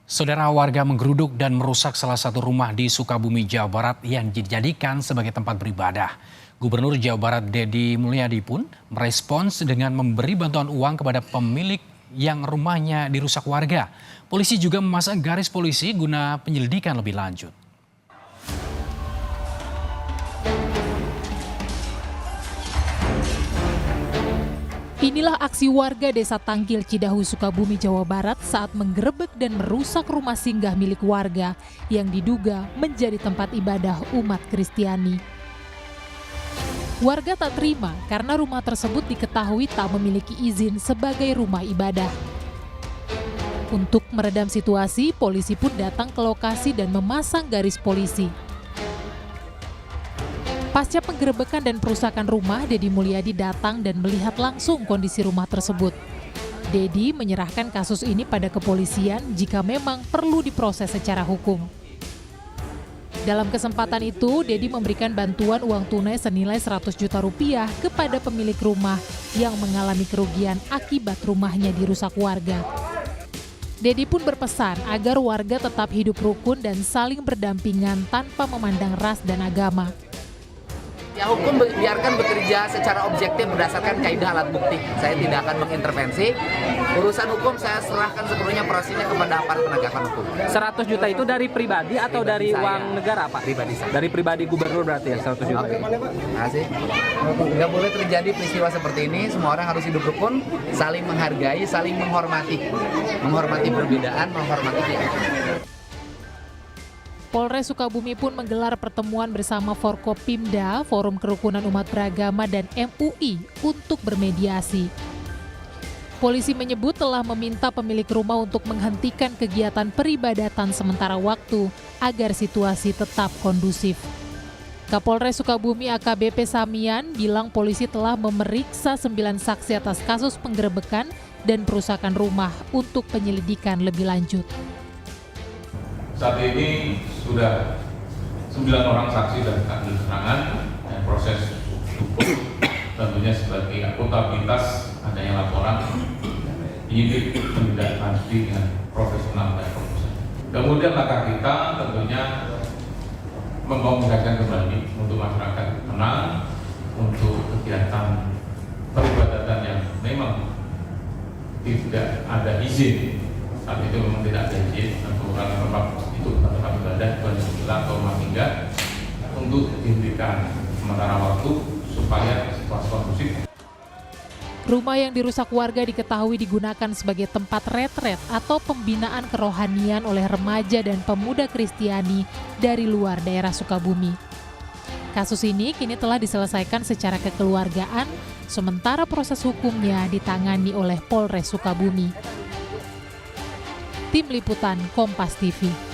Saudara, warga menggeruduk dan merusak salah satu rumah di Sukabumi, Jawa Barat yang dijadikan sebagai tempat beribadah. Gubernur Jawa Barat Deddy Mulyadi pun merespons dengan memberi bantuan uang kepada pemilik yang rumahnya dirusak warga. Polisi juga memasang garis polisi guna penyelidikan lebih lanjut. Inilah aksi warga Desa Tangkil, Cidahu, Sukabumi, Jawa Barat saat menggerebek dan merusak rumah singgah milik warga yang diduga menjadi tempat ibadah umat Kristiani. Warga tak terima karena rumah tersebut diketahui tak memiliki izin sebagai rumah ibadah. Untuk meredam situasi, polisi pun datang ke lokasi dan memasang garis polisi. Pasca penggerebekan dan perusakan rumah, Deddy Mulyadi datang dan melihat langsung kondisi rumah tersebut. Deddy menyerahkan kasus ini pada kepolisian jika memang perlu diproses secara hukum. Dalam kesempatan itu, Deddy memberikan bantuan uang tunai senilai 100 juta rupiah kepada pemilik rumah yang mengalami kerugian akibat rumahnya dirusak warga. Deddy pun berpesan agar warga tetap hidup rukun dan saling berdampingan tanpa memandang ras dan agama. Ya, hukum biarkan bekerja secara objektif berdasarkan kaidah alat bukti. Saya tidak akan mengintervensi. Urusan hukum saya serahkan sepenuhnya prosesnya kepada aparat penegakan hukum. 100 juta itu dari pribadi atau Pribadi dari saya. uang negara, Pak? Pribadi saya. Dari pribadi gubernur berarti ya 100 juta. Oke, terima kasih. Nggak boleh terjadi peristiwa seperti ini. Semua orang harus hidup rukun, saling menghargai, saling menghormati. Menghormati perbedaan, menghormati keyakinan. Polres Sukabumi pun menggelar pertemuan bersama Forkopimda, Forum Kerukunan Umat Beragama dan MUI untuk bermediasi. Polisi menyebut telah meminta pemilik rumah untuk menghentikan kegiatan peribadatan sementara waktu agar situasi tetap kondusif. Kapolres Sukabumi AKBP Samian bilang polisi telah memeriksa 9 saksi atas kasus penggerebekan dan perusakan rumah untuk penyelidikan lebih lanjut. Saat ini sudah 9 orang saksi dan ahli keterangan dan proses hukum tentunya sebagai akuntabilitas adanya laporan penyidik menindaklanjuti dengan profesional dan profesional. Kemudian langkah kita tentunya mengkomunikasikan kembali untuk masyarakat tenang untuk kegiatan peribadatan yang memang tidak ada izin. Saat itu memang tidak ada izin untuk tempat itu tempat ibadah atau rumah tinggal untuk dihentikan sementara waktu supaya situasi kondusif. Rumah yang dirusak warga diketahui digunakan sebagai tempat retret atau pembinaan kerohanian oleh remaja dan pemuda Kristiani dari luar daerah Sukabumi. Kasus ini kini telah diselesaikan secara kekeluargaan, sementara proses hukumnya ditangani oleh Polres Sukabumi. Tim Liputan Kompas TV.